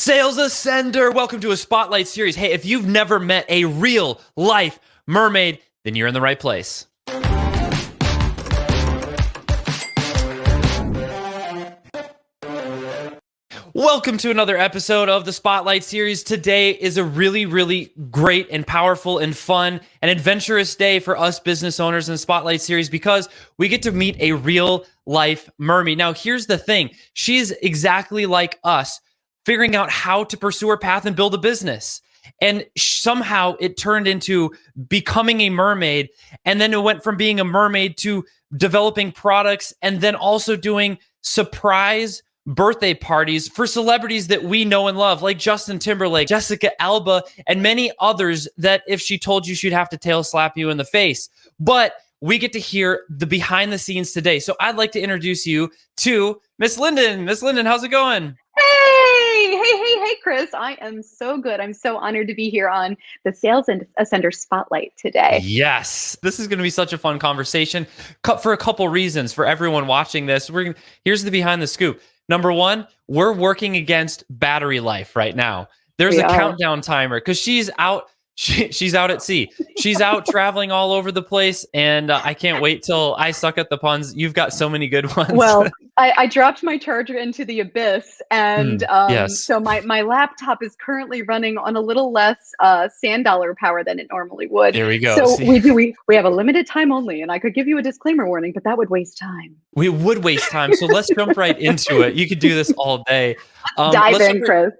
Sales Ascender, welcome to a Spotlight series. Hey, if you've never met a real life mermaid, then you're in the right place. Welcome to another episode of the Spotlight series. Today is a really great and powerful and fun and adventurous day for us business owners in the Spotlight series because we get to meet a real life mermaid. Now, here's the thing. She's exactly like us, figuring out how to pursue her path and build a business. And somehow it turned into becoming a mermaid. And then it went from being a mermaid to developing products and then also doing surprise birthday parties for celebrities that we know and love, like Justin Timberlake, Jessica Alba, and many others that if she told you, she'd have to tail slap you in the face. But we get to hear the behind the scenes today. So I'd like to introduce you to Miss Linden. Miss Linden, how's it going? Hey, Chris. I am so good. I'm so honored to be here on the Sales Ascender Spotlight today. Yes, this is going to be such a fun conversation for a couple reasons for everyone watching this. Here's the behind the scoop. Number one, we're working against battery life right now. There's a countdown timer because she's out. She's out at sea. She's out traveling all over the place, and I can't wait till I suck at the puns. You've got so many good ones. Well, I dropped my charger into the abyss, and yes. So my laptop is currently running on a little less sand dollar power than it normally would. There we go. So we have a limited time only, and I could give you a disclaimer warning, but that would waste time. We would waste time, so let's jump right into it. You could do this all day. Dive in, Chris.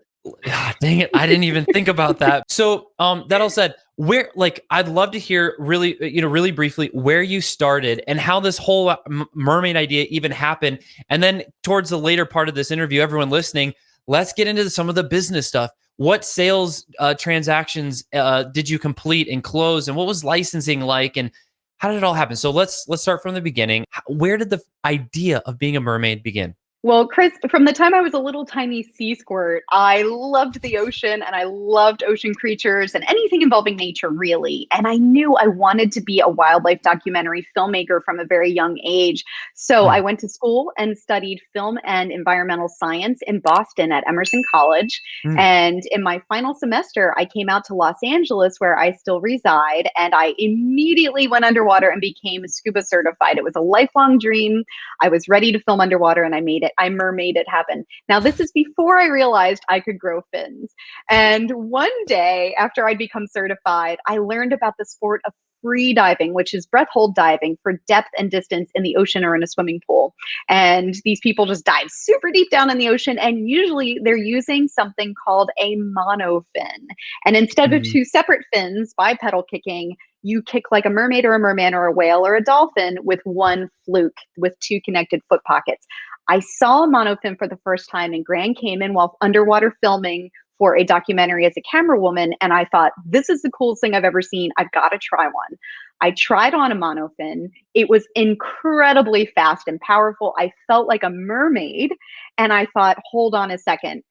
Dang it, I didn't even think about that. So that all said, I'd love to hear really briefly where you started and how this whole mermaid idea even happened. And then towards the later part of this interview, everyone listening, let's get into some of the business stuff. What sales transactions did you complete and close, and what was licensing like, and how did it all happen? So let's start from the beginning. Where did the idea of being a mermaid begin? Well, Chris, from the time I was a little tiny sea squirt, I loved the ocean and I loved ocean creatures and anything involving nature, really. And I knew I wanted to be a wildlife documentary filmmaker from a very young age. So I went to school and studied film and environmental science in Boston at Emerson College. And in my final semester, I came out to Los Angeles, where I still reside, and I immediately went underwater and became scuba certified. It was a lifelong dream. I was ready to film underwater, and I made it. I mermaid it happen. Now, this is before I realized I could grow fins. And one day after I'd become certified, I learned about the sport of free diving, which is breath hold diving for depth and distance in the ocean or in a swimming pool. And these people just dive super deep down in the ocean. And usually they're using something called a monofin. And instead of two separate fins, bipedal kicking, you kick like a mermaid or a merman or a whale or a dolphin with one fluke with two connected foot pockets. I saw a monofin for the first time in Grand Cayman while underwater filming for a documentary as a camera woman. And I thought, this is the coolest thing I've ever seen. I've got to try one. I tried on a monofin. It was incredibly fast and powerful. I felt like a mermaid. And I thought, hold on a second.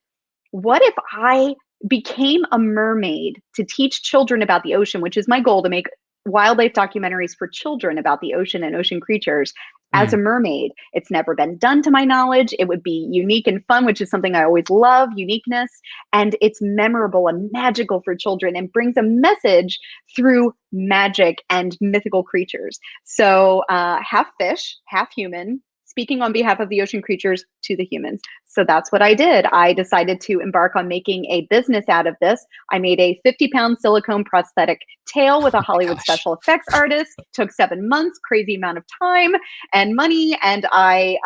What if I became a mermaid to teach children about the ocean, which is my goal, to make wildlife documentaries for children about the ocean and ocean creatures as a mermaid. It's never been done to my knowledge. It would be unique and fun, which is something I always love, uniqueness. And it's memorable and magical for children and brings a message through magic and mythical creatures. So half fish, half human, speaking on behalf of the ocean creatures to the humans. So that's what I did. I decided to embark on making a business out of this. I made a 50-pound silicone prosthetic tail with a Hollywood special effects artist. Took 7 months, crazy amount of time and money. And I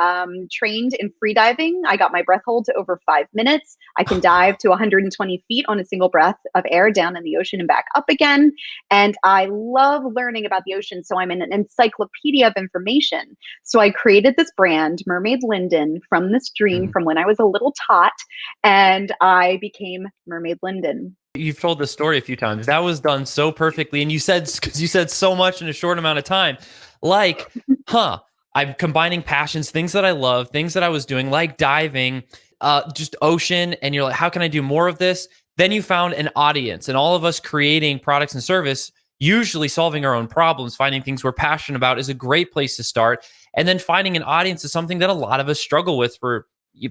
trained in free diving. I got my breath hold to over 5 minutes. I can dive to 120 feet on a single breath of air down in the ocean and back up again. And I love learning about the ocean. So I'm an encyclopedia of information. So I created this brand, Mermaid Linden, from this dream from when I was a little tot, and I became Mermaid Linden. You've told this story a few times. That was done so perfectly. And you said so much in a short amount of time. Like, I'm combining passions, things that I love, things that I was doing, like diving, just ocean. And you're like, how can I do more of this? Then you found an audience, and all of us creating products and service, usually solving our own problems, finding things we're passionate about is a great place to start. And then finding an audience is something that a lot of us struggle with for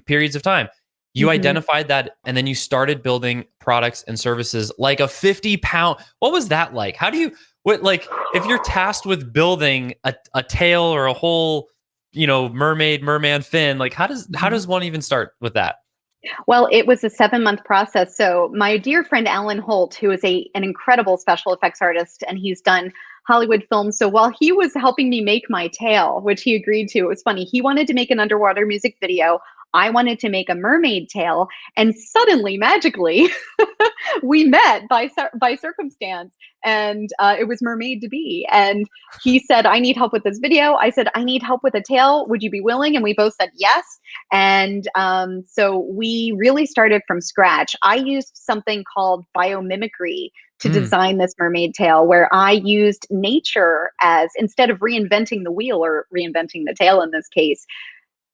periods of time. You identified that, and then you started building products and services like a 50-pound. What was that like? How do you, what, like, if you're tasked with building a tail or a whole, merman fin, like how does one even start with that? Well, it was a 7-month process. So my dear friend Alan Holt, who is an incredible special effects artist, and he's done Hollywood films. So while he was helping me make my tail, which he agreed to, it was funny. He wanted to make an underwater music video. I wanted to make a mermaid tail, and suddenly, magically, we met by circumstance, and it was Mermaid to be. And he said, "I need help with this video." I said, "I need help with a tail. Would you be willing?" And we both said yes. And so we really started from scratch. I used something called biomimicry to design this mermaid tail, where I used nature as, instead of reinventing the wheel or reinventing the tail in this case,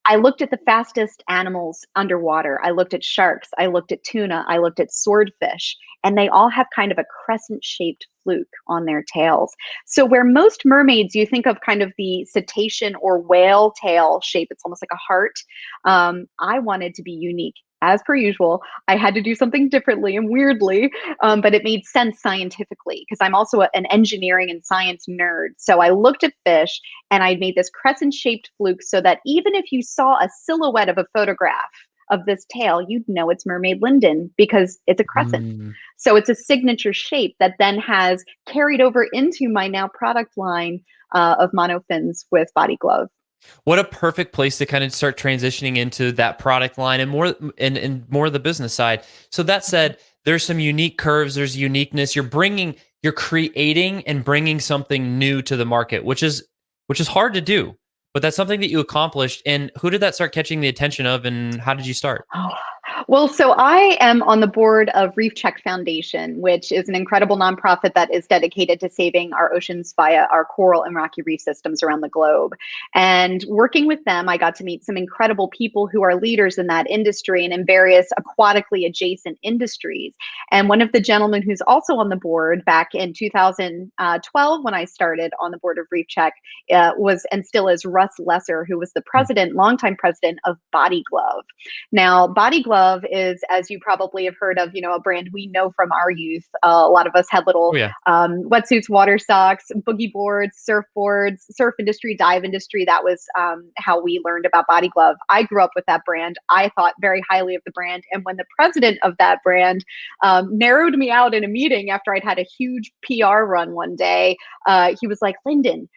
I looked at the fastest animals underwater. I looked at sharks, I looked at tuna, I looked at swordfish, and they all have kind of a crescent shaped fluke on their tails. So where most mermaids, you think of kind of the cetacean or whale tail shape, it's almost like a heart. I wanted to be unique. As per usual, I had to do something differently and weirdly, but it made sense scientifically because I'm also an engineering and science nerd. So I looked at fish and I made this crescent shaped fluke so that even if you saw a silhouette of a photograph of this tail, you'd know it's Mermaid Linden because it's a crescent. So it's a signature shape that then has carried over into my now product line of monofins with Body Glove. What a perfect place to kind of start transitioning into that product line and more of the business side. So that said, there's some unique curves, there's uniqueness. You're creating and bringing something new to the market, which is hard to do, but that's something that you accomplished. And who did that start catching the attention of, and how did you start? Oh, well, so I am on the board of Reef Check Foundation, which is an incredible nonprofit that is dedicated to saving our oceans via our coral and rocky reef systems around the globe. And working with them, I got to meet some incredible people who are leaders in that industry and in various aquatically adjacent industries. And one of the gentlemen who's also on the board back in 2012, when I started on the board of Reef Check, was and still is Russ Lesser, who was the president, longtime president of Body Glove. Now, Body Glove is, as you probably have heard of, a brand we know from our youth. A lot of us had little wetsuits, water socks, boogie boards, surfboards, surf industry, dive industry. That was how we learned about Body Glove. I grew up with that brand. I thought very highly of the brand. And when the president of that brand narrowed me out in a meeting after I'd had a huge PR run one day, he was like, "Linden,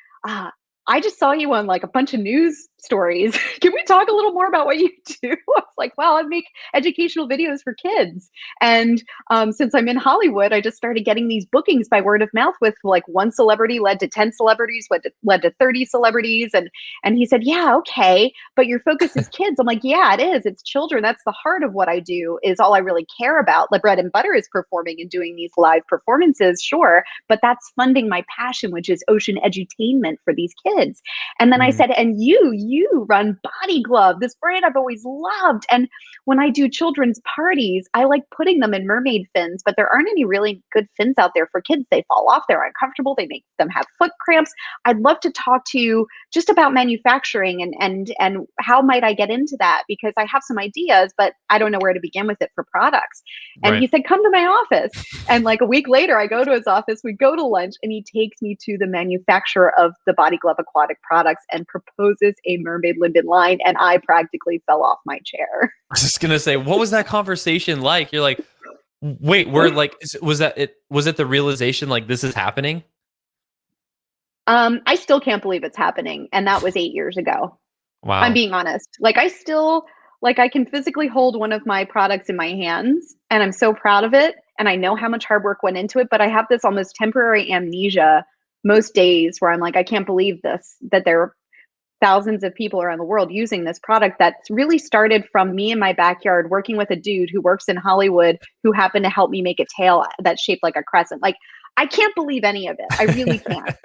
I just saw you on like a bunch of news stories. Can we talk a little more about what you do?" I was like, "Well, I make educational videos for kids." And since I'm in Hollywood, I just started getting these bookings by word of mouth with like one celebrity led to 10 celebrities, led to 30 celebrities. And he said, "Yeah, okay, but your focus is kids." I'm like, "Yeah, it is. It's children. That's the heart of what I do, is all I really care about. The bread and butter is performing and doing these live performances, sure, but that's funding my passion, which is ocean edutainment for these kids." And then I said, "And you run Body Glove, this brand I've always loved. And when I do children's parties, I like putting them in mermaid fins, but there aren't any really good fins out there for kids. They fall off, they're uncomfortable, they make them have foot cramps. I'd love to talk to you just about manufacturing and how might I get into that, because I have some ideas, but I don't know where to begin with it for products." And he said, "Come to my office." And like a week later, I go to his office, we go to lunch, and he takes me to the manufacturer of the Body Glove aquatic products and proposes a Mermaid Linden line. And I practically fell off my chair. I was just gonna say, what was that conversation like? You're like, wait, we're like, was it the realization like this is happening? I still can't believe it's happening. And that was 8 years ago. I'm Wow. being honest. Like I can physically hold one of my products in my hands and I'm so proud of it. And I know how much hard work went into it, but I have this almost temporary amnesia most days where I'm like, I can't believe this, that there are thousands of people around the world using this product that's really started from me in my backyard working with a dude who works in Hollywood who happened to help me make a tail that's shaped like a crescent. Like, I can't believe any of it. I really can't.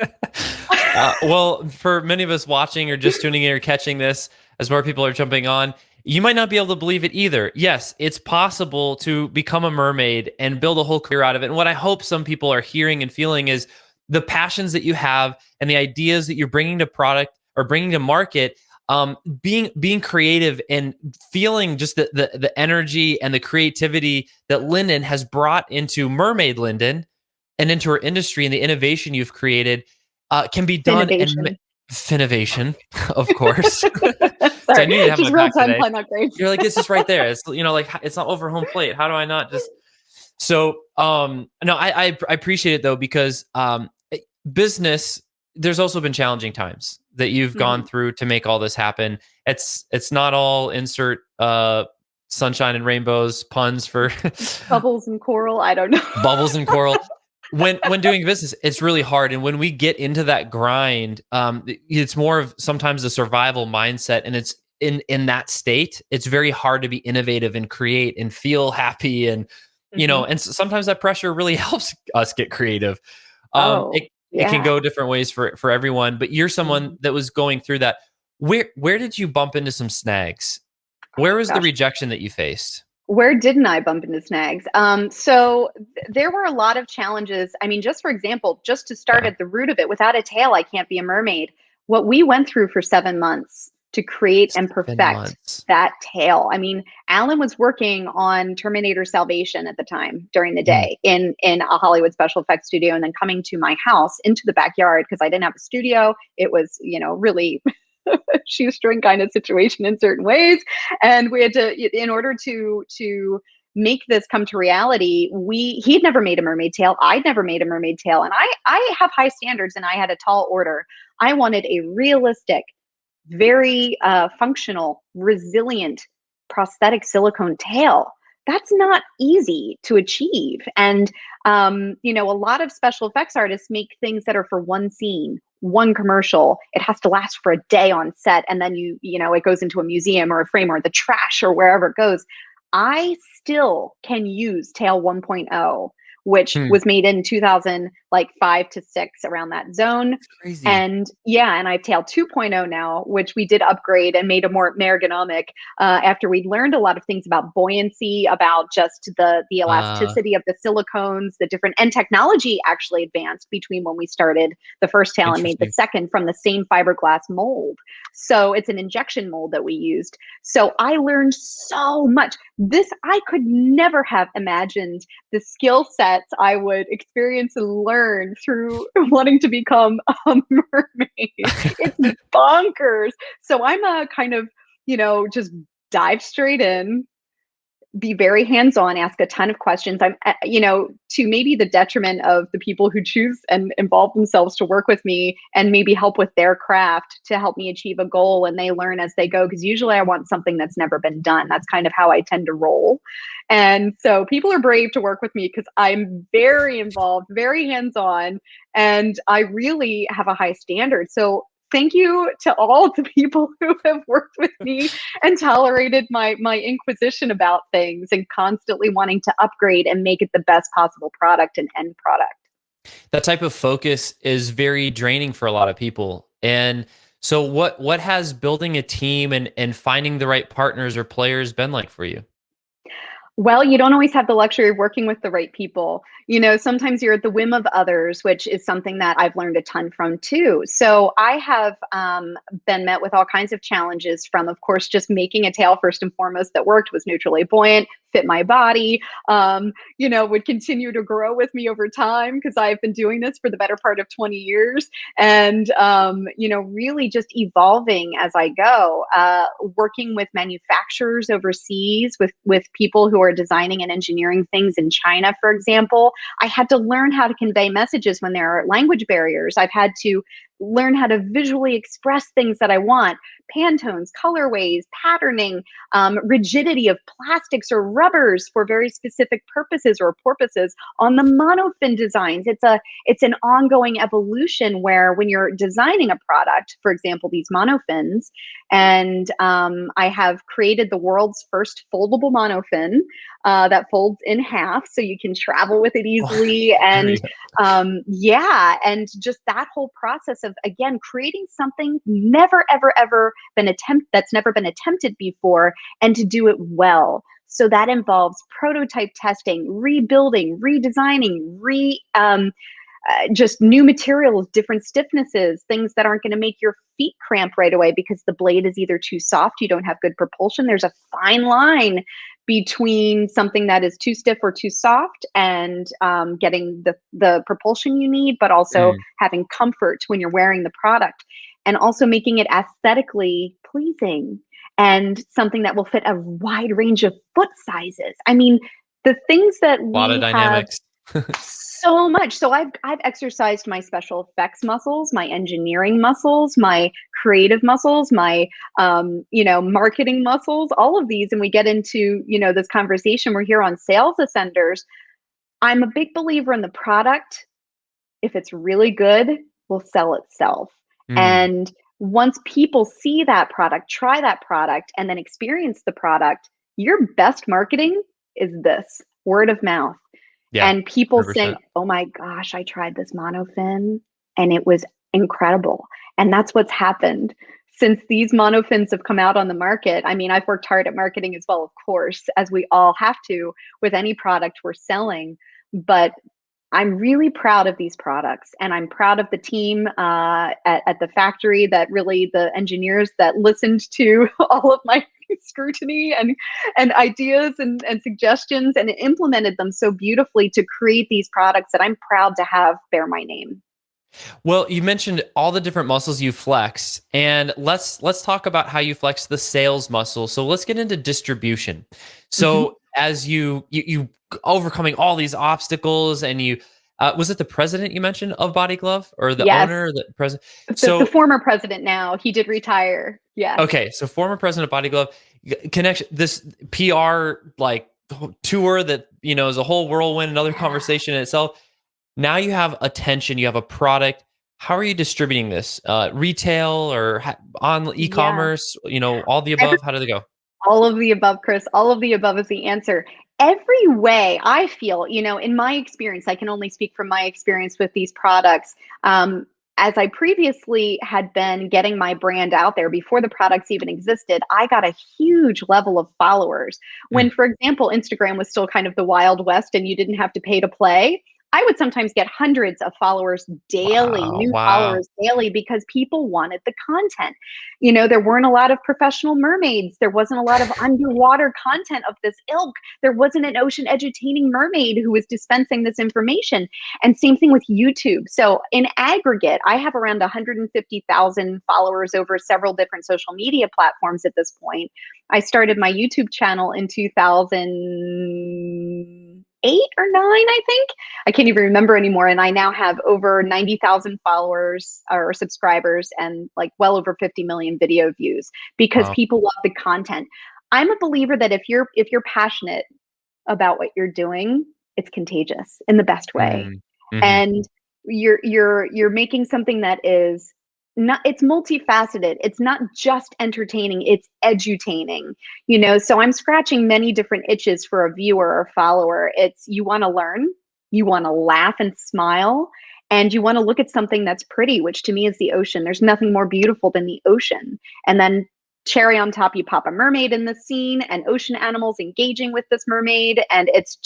Well, for many of us watching or just tuning in or catching this, as more people are jumping on, you might not be able to believe it either. Yes, it's possible to become a mermaid and build a whole career out of it. And what I hope some people are hearing and feeling is the passions that you have and the ideas that you're bringing to product or bringing to market being creative and feeling just the energy and the creativity that Linden has brought into Mermaid Linden and into our industry, and the innovation you've created can be done and Innovation. Finnovation, of course. So I Sorry, knew you'd have my just real back time today. plan upgrades. You're like, it's just right there. It's, like, it's not over home plate. How do I not just? So, no, I appreciate it though, because business, there's also been challenging times that you've gone through to make all this happen. It's not all insert sunshine and rainbows puns for Bubbles and coral. I don't know. bubbles and coral. When doing business, it's really hard, and when we get into that grind, it's more of sometimes a survival mindset, and it's in that state, it's very hard to be innovative and create and feel happy, and and sometimes that pressure really helps us get creative. Oh, It can yeah. go different ways for everyone, but you're someone that was going through that. Where did you bump into some snags? Where was the Gosh. rejection that you faced? Where didn't I bump into snags? There were a lot of challenges. I mean, just for example, just to start Yeah, at the root of it, without a tail, I can't be a mermaid. What we went through for 7 months to create and 7 months. perfect that tail. I mean, Alan was working on Terminator Salvation at the time during the Mm. day in a Hollywood special effects studio, and then coming to my house into the backyard because I didn't have a studio. It was, really shoestring kind of situation in certain ways, and we had to, in order to make this come to reality, he'd never made a mermaid tail, I'd never made a mermaid tail, and I have high standards, and I had a tall order. I wanted a realistic, very functional, resilient prosthetic silicone tail. That's not easy to achieve. And, a lot of special effects artists make things that are for one scene, one commercial. It has to last for a day on set. And then it goes into a museum or a frame or the trash or wherever it goes. I still can use Tail 1.0, which Hmm. was made in 2005 to 6, around that zone. Crazy. And yeah, and I have Tail 2.0 now, which we did upgrade and made a more ergonomic after we'd learned a lot of things about buoyancy, about just the elasticity of the silicones, the different, and technology actually advanced between when we started the first tail and made the Interesting. second from the same fiberglass mold. So it's an injection mold that we used. So I learned so much. I could never have imagined the skill sets I would experience and learn through wanting to become a mermaid. It's bonkers. So I'm a kind of, just dive straight in, be very hands-on, ask a ton of questions. I'm, to maybe the detriment of the people who choose and involve themselves to work with me and maybe help with their craft to help me achieve a goal, and they learn as they go. Because usually I want something that's never been done. That's kind of how I tend to roll. And so people are brave to work with me because I'm very involved, very hands-on, and I really have a high standard. So thank you to all the people who have worked with me and tolerated my inquisition about things and constantly wanting to upgrade and make it the best possible product and end product. That type of focus is very draining for a lot of people. And so what has building a team and finding the right partners or players been like for you? Well, you don't always have the luxury of working with the right people. Sometimes you're at the whim of others, which is something that I've learned a ton from too. So I have been met with all kinds of challenges from, of course, just making a tail first and foremost that worked, was neutrally buoyant, fit my body, would continue to grow with me over time because I've been doing this for the better part of 20 years. And, really just evolving as I go, working with manufacturers overseas, with people who are designing and engineering things in China, for example. I had to learn how to convey messages when there are language barriers. I've had to learn how to visually express things that I want: Pantones, colorways, patterning, rigidity of plastics or rubbers for very specific purposes or porpoises on the monofin designs. It's an ongoing evolution where when you're designing a product, for example, these monofins, and I have created the world's first foldable monofin that folds in half so you can travel with it easily. There And you go. and just that whole process of, again, creating something that's never been attempted before, and to do it well. So that involves prototype testing, rebuilding, redesigning, just new materials, different stiffnesses, things that aren't going to make your feet cramp right away because the blade is either too soft, you don't have good propulsion. There's a fine line between something that is too stiff or too soft and getting the propulsion you need, but also having comfort when you're wearing the product, and also making it aesthetically pleasing and something that will fit a wide range of foot sizes. I mean, the things that A lot of we have dynamics. so much. So I've exercised my special effects muscles, my engineering muscles, my creative muscles, my marketing muscles, all of these. And we get into, this conversation. We're here on Sales Ascenders. I'm a big believer in the product. If it's really good, will sell itself. And once people see that product, try that product, and then experience the product, your best marketing is this word of mouth. Yeah, and people 100%. saying, oh my gosh, I tried this monofin and it was incredible. And that's what's happened since these monofins have come out on the market. I mean, I've worked hard at marketing as well, of course, as we all have to with any product we're selling. But I'm really proud of these products, and I'm proud of the team at the factory, that really the engineers that listened to all of my scrutiny and ideas and suggestions and implemented them so beautifully to create these products that I'm proud to have bear my name. Well, you mentioned all the different muscles you flex, and let's talk about how you flex the sales muscle. So let's get into distribution. So as you overcoming all these obstacles, and you was it the president you mentioned of Body Glove, or the Yes. owner, or the president? The former president now. He did retire. Yeah. Okay, so former president of Body Glove connection. This PR tour that is a whole whirlwind, another conversation in itself. Now you have attention, you have a product. How are you distributing this? Retail or on e-commerce? All the above. How do they go? All of the above, Chris. All of the above is the answer. Every way I feel, in my experience, I can only speak from my experience with these products. As I previously had been getting my brand out there before the products even existed, I got a huge level of followers. When, for example, Instagram was still kind of the Wild West and you didn't have to pay to play, I would sometimes get hundreds of followers daily, new followers daily, because people wanted the content. There weren't a lot of professional mermaids. There wasn't a lot of underwater content of this ilk. There wasn't an ocean edutaining mermaid who was dispensing this information. And same thing with YouTube. So in aggregate, I have around 150,000 followers over several different social media platforms at this point. I started my YouTube channel in 2008 or 9, I think. I can't even remember anymore. And I now have over 90,000 followers or subscribers, and well over 50 million video views, because people love the content. I'm a believer that if you're passionate about what you're doing, it's contagious in the best way. And you're making something that is not, it's multifaceted. It's not just entertaining, it's edutaining, so I'm scratching many different itches for a viewer or follower. It's, you want to learn, you want to laugh and smile, and you want to look at something that's pretty, which to me is the ocean. There's nothing more beautiful than the ocean. And then cherry on top, you pop a mermaid in the scene and ocean animals engaging with this mermaid. And it's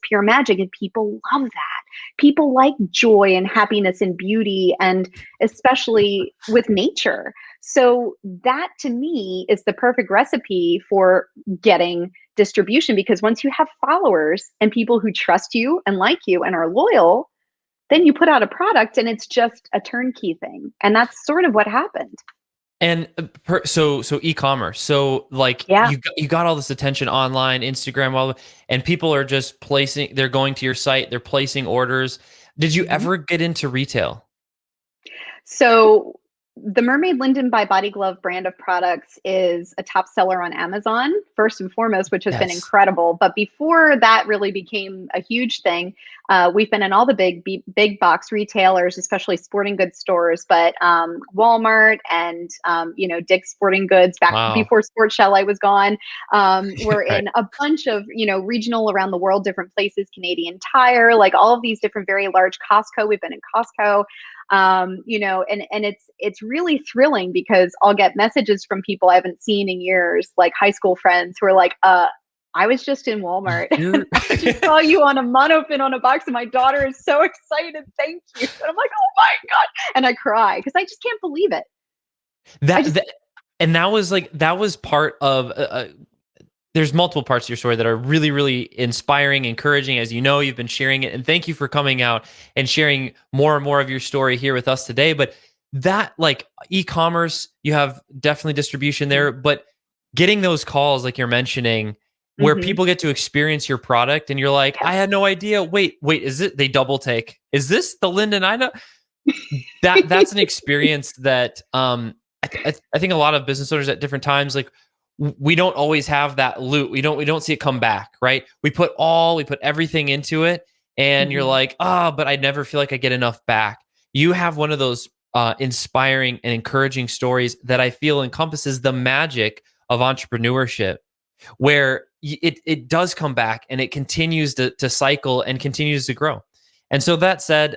pure magic. And people love that. People like joy and happiness and beauty, and especially with nature. So that to me is the perfect recipe for getting distribution, because once you have followers and people who trust you and like you and are loyal, then you put out a product and it's just a turnkey thing. And that's sort of what happened. And so e-commerce. So you got all this attention online, Instagram, and people are just they're going to your site, they're placing orders. Did you ever get into retail? So the Mermaid Linden by Body Glove brand of products is a top seller on Amazon, first and foremost, which has been incredible. But before that really became a huge thing, we've been in all the big box retailers, especially sporting goods stores, but Walmart and Dick's Sporting Goods back before Sports Chalet was gone. We're in a bunch of regional around the world, different places, Canadian Tire, all of these different very large Costco. We've been in Costco. And it's really thrilling, because I'll get messages from people I haven't seen in years, like high school friends who are like, I was just in Walmart. I just saw you on a monofin on a box and my daughter is so excited. Thank you. And I'm like, oh my God. And I cry because I just can't believe it. I just, And that was part of there's multiple parts of your story that are really, really inspiring, encouraging. As you know, you've been sharing it, and thank you for coming out and sharing more and more of your story here with us today. But that, like, e-commerce, you have definitely distribution there, but getting those calls like you're mentioning where mm-hmm. people get to experience your product and you're like, I Yes. had no idea. Wait, is it, they double take? Is this the Linden I know? That's an experience that I think a lot of business owners at different times, like, we don't always have that loot. We don't see it come back, right? We put everything into it, and you're Mm-hmm. like, but I never feel like I get enough back. You have one of those inspiring and encouraging stories that I feel encompasses the magic of entrepreneurship, where it does come back and it continues to cycle and continues to grow. And so that said,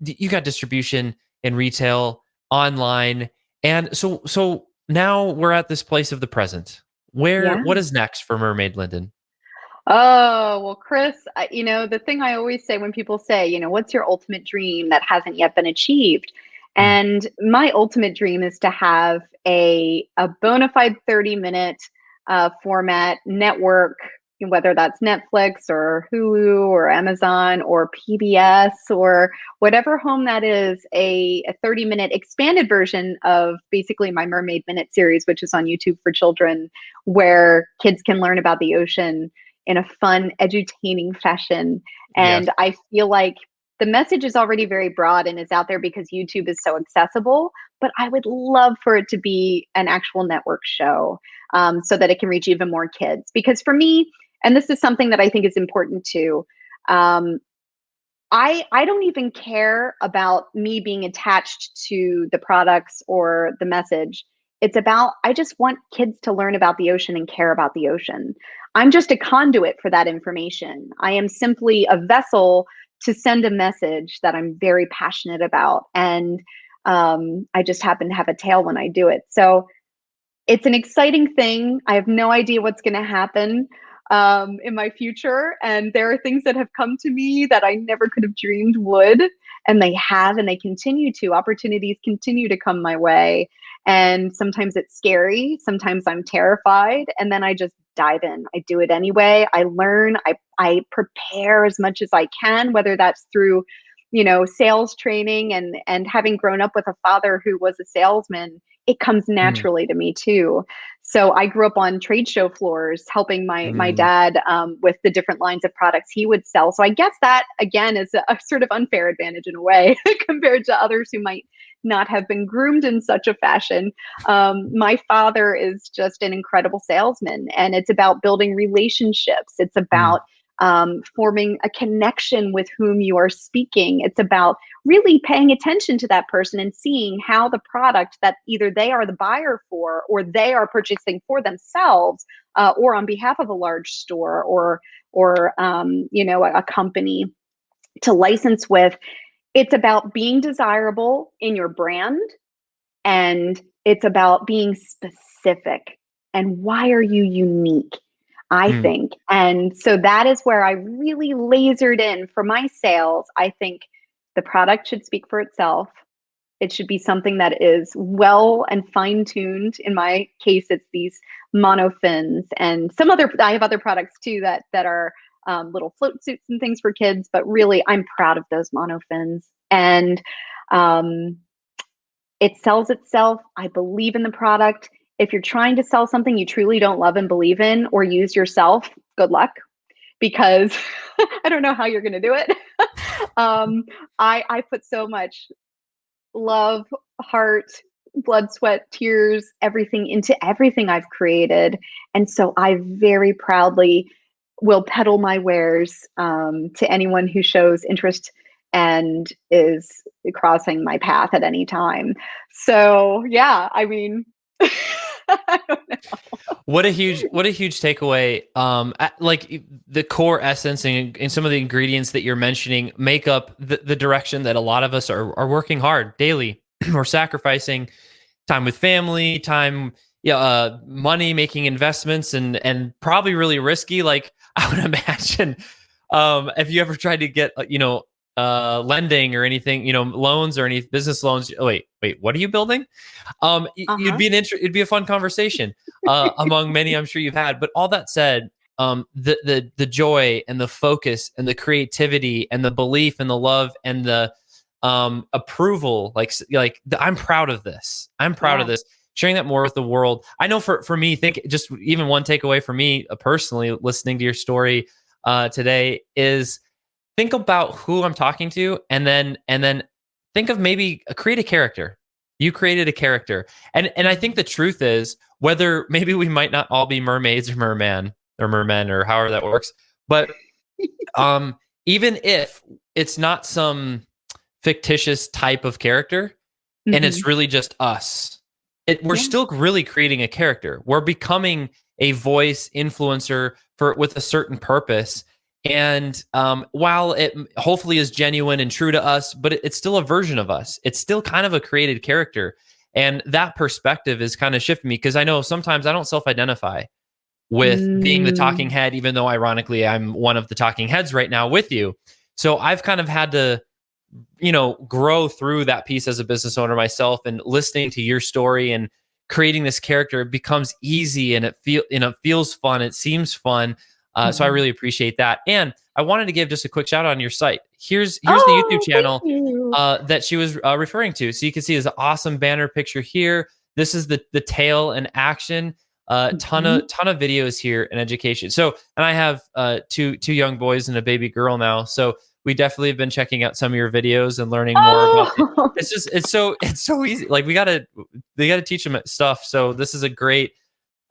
you got distribution in retail, online, and so now we're at this place of the present. Yeah. What is next for Mermaid Linden? Oh, well, Chris, the thing I always say when people say, what's your ultimate dream that hasn't yet been achieved? Mm, And my ultimate dream is to have a bona fide 30-minute format network, whether that's Netflix or Hulu or Amazon or PBS or whatever home that is, a 30-minute expanded version of basically my Mermaid Minute series, which is on YouTube for children, where kids can learn about the ocean in a fun, edutaining fashion. yes. And I feel like the message is already very broad and is out there because YouTube is so accessible. But I would love for it to be an actual network show, so that it can reach even more kids. Because for me, and this is something that I think is important too, um, I don't even care about me being attached to the products or the message. It's about, I just want kids to learn about the ocean and care about the ocean. I'm just a conduit for that information. I am simply a vessel to send a message that I'm very passionate about. And I just happen to have a tail when I do it. So it's an exciting thing. I have no idea what's going to happen in my future. And there are things that have come to me that I never could have dreamed would. And they have, and they continue to. Opportunities continue to come my way. And sometimes it's scary. Sometimes I'm terrified. And then I just dive in. I do it anyway. I learn. I prepare as much as I can, whether that's through sales training, and having grown up with a father who was a salesman, it comes Mm, naturally to me too. So I grew up on trade show floors helping my mm, dad with the different lines of products he would sell. So I guess that again is a sort of unfair advantage in a way compared to others who might not have been groomed in such a fashion. My father is just an incredible salesman, and it's about building relationships. It's mm, about forming a connection with whom you are speaking. It's about really paying attention to that person and seeing how the product that either they are the buyer for or they are purchasing for themselves, or on behalf of a large store or a company to license with. It's about being desirable in your brand, and it's about being specific. And why are you unique? I mm, think. And so that is where I really lasered in for my sales. I think the product should speak for itself. It should be something that is well and fine tuned. In my case, it's these monofins and some other. I have other products too that are little float suits and things for kids. But really, I'm proud of those monofins, and um, it sells itself. I believe in the product. If you're trying to sell something you truly don't love and believe in or use yourself, good luck, because I don't know how you're going to do it. um, I put so much love, heart, blood, sweat, tears, everything into everything I've created. And so I very proudly will peddle my wares to anyone who shows interest and is crossing my path at any time. So, yeah, I mean, I don't know. what a huge takeaway. Like, the core essence and some of the ingredients that you're mentioning make up the direction that a lot of us are working hard daily. We're sacrificing time with family, time, yeah, money, making investments, and probably really risky. Like, I would imagine, if you ever tried to get, lending or anything, loans or any business loans. Oh, wait, what are you building? It'd Uh-huh. be it'd be a fun conversation among many I'm sure you've had. But all that said, the joy and the focus and the creativity and the belief and the love and the approval, I'm proud of this. I'm proud of Yeah. this. Sharing that more with the world. I know for me, think just even one takeaway for me personally, listening to your story today is think about who I'm talking to, and then think of maybe create a character. You created a character, and I think the truth is whether maybe we might not all be mermaids or merman or mermen or however that works, but even if it's not some fictitious type of character and Hmm. it's really just us, we're Yeah. still really creating a character. We're becoming a voice influencer for with a certain purpose. And while it hopefully is genuine and true to us, but it's still a version of us. It's still kind of a created character. And that perspective is kind of shifting me because I know sometimes I don't self-identify with being the talking Mm. head, even though ironically I'm one of the talking heads right now with you. So I've kind of had to grow through that piece as a business owner myself, and listening to your story and creating this character becomes easy, and it feels fun. It seems fun. So I Mhm. really appreciate that. And I wanted to give just a quick shout out on your site. Here's the YouTube Oh, thank channel you. that she was referring to. So you can see this awesome banner picture here. This is the tail in action. Mhm. Ton of videos here in education. So, and I have two young boys and a baby girl now. So we definitely have been checking out some of your videos and learning more about it. Oh. It's just it's so easy. Like they gotta teach them stuff. So this is a great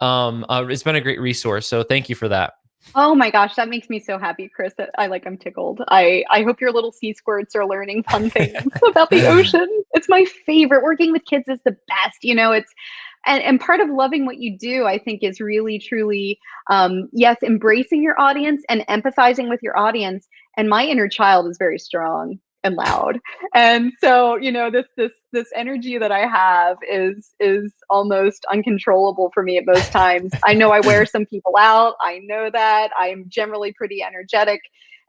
it's been a great resource. So thank you for that. Oh my gosh, that makes me so happy, Chris. I'm tickled. I hope your little sea squirts are learning fun things about the ocean. It's my favorite. Working with kids is the best. It's and part of loving what you do, I think, is really truly yes, embracing your audience and empathizing with your audience. And my inner child is very strong and loud. And so, this energy that I have is almost uncontrollable for me at most times. I know I wear some people out. I know that. I'm generally pretty energetic.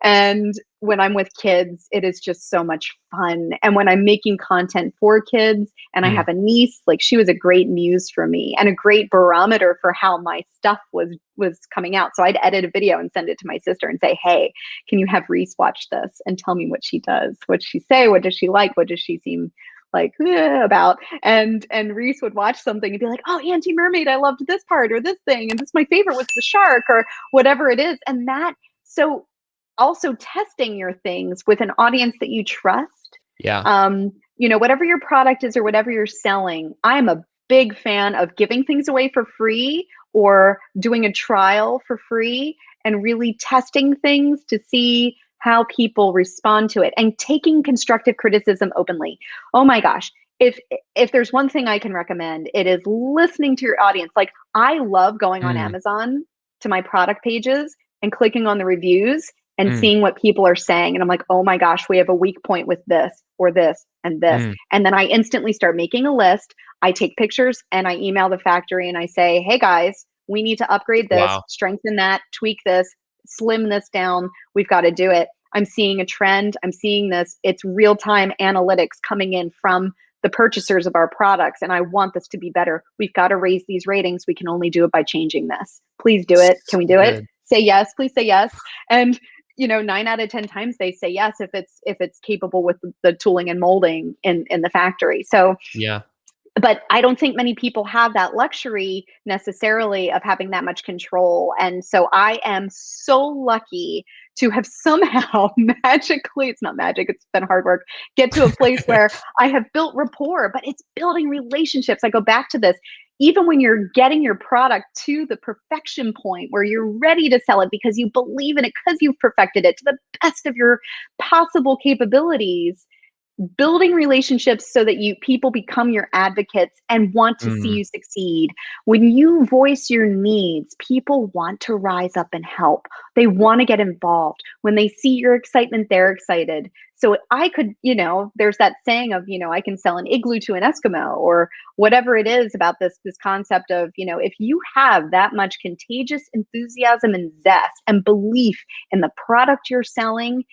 And when I'm with kids, it is just so much fun. And when I'm making content for kids, and I Mm, have a niece, like she was a great muse for me and a great barometer for how my stuff was coming out. So I'd edit a video and send it to my sister and say, "Hey, can you have Reese watch this and tell me what she does? What she say? What does she like? What does she seem like about?" And Reese would watch something and be like, "Oh, Auntie Mermaid, I loved this part or this thing, and this my favorite was the shark or whatever it is." And that so also testing your things with an audience that you trust. yeah. Whatever your product is or whatever you're selling, I'm a big fan of giving things away for free or doing a trial for free and really testing things to see how people respond to it and taking constructive criticism openly. Oh my gosh. If there's one thing I can recommend, it is listening to your audience. Like I love going on Mm, Amazon to my product pages and clicking on the reviews and mm, seeing what people are saying. And I'm like, oh my gosh, we have a weak point with this or this and this. mm. And then I instantly start making a list. I take pictures and I email the factory and I say, hey guys, we need to upgrade this, Wow. strengthen that, tweak this, slim this down. We've got to do it. I'm seeing a trend. I'm seeing this. It's real time analytics coming in from the purchasers of our products. And I want this to be better. We've got to raise these ratings. We can only do it by changing this. Please do it. Can we So do it? good. Say yes. Please say yes. And 9 out of 10 times they say yes if it's capable with the tooling and molding in the factory. So Yeah. but I don't think many people have that luxury necessarily of having that much control. And so I am so lucky to have somehow magically, it's not magic, it's been hard work, get to a place where I have built rapport, but it's building relationships. I go back to this. Even when you're getting your product to the perfection point where you're ready to sell it because you believe in it, because you've perfected it to the best of your possible capabilities, building relationships so that people become your advocates and want to see Mm, you succeed. When you voice your needs, people want to rise up and help. They want to get involved. When they see your excitement, they're excited. So I could, there's that saying of, I can sell an igloo to an Eskimo or whatever it is about this concept of, if you have that much contagious enthusiasm and zest and belief in the product you're selling,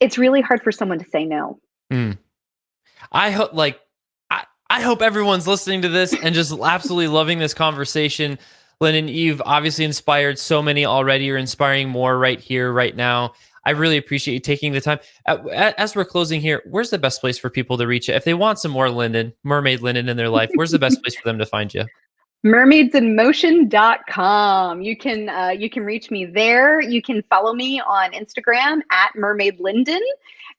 It's really hard for someone to say no. Mm. I hope I hope everyone's listening to this and just absolutely loving this conversation. Linden, you've obviously inspired so many already. You're inspiring more right here, right now. I really appreciate you taking the time. As we're closing here, where's the best place for people to reach you? If they want some more Linden, Mermaid Linden in their life, where's the best place for them to find you? mermaidsinmotion.com. You can reach me there. You can follow me on Instagram at Mermaid Linden.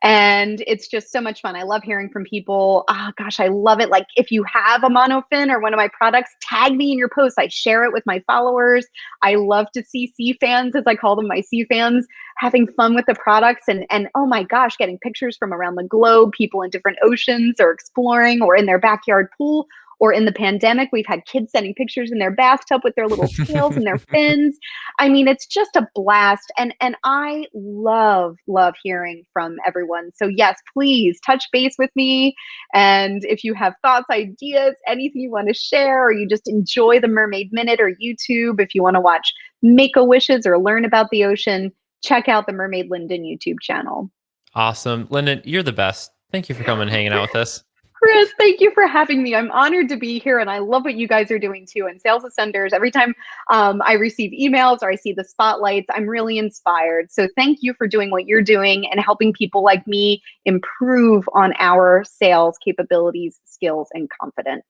And it's just so much fun. I love hearing from people. Oh gosh, I love it. Like if you have a monofin or one of my products, tag me in your posts. I share it with my followers. I love to see sea fans, as I call them, my sea fans, having fun with the products and oh my gosh, getting pictures from around the globe, people in different oceans or exploring or in their backyard pool. Or in the pandemic, we've had kids sending pictures in their bathtub with their little tails and their fins. I mean, it's just a blast. And I love hearing from everyone. So yes, please touch base with me. And if you have thoughts, ideas, anything you want to share, or you just enjoy the Mermaid Minute or YouTube, if you want to watch Make-A-Wishes or learn about the ocean, check out the Mermaid Linden YouTube channel. Awesome. Linden, you're the best. Thank you for coming and hanging out with us. Chris, thank you for having me. I'm honored to be here, and I love what you guys are doing too. And Sales Ascenders, every time I receive emails or I see the spotlights, I'm really inspired. So thank you for doing what you're doing and helping people like me improve on our sales capabilities, skills, and confidence.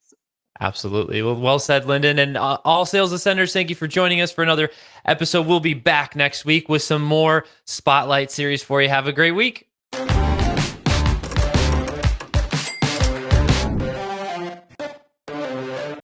Absolutely. Well said, Linden. And all Sales Ascenders, thank you for joining us for another episode. We'll be back next week with some more Spotlight series for you. Have a great week.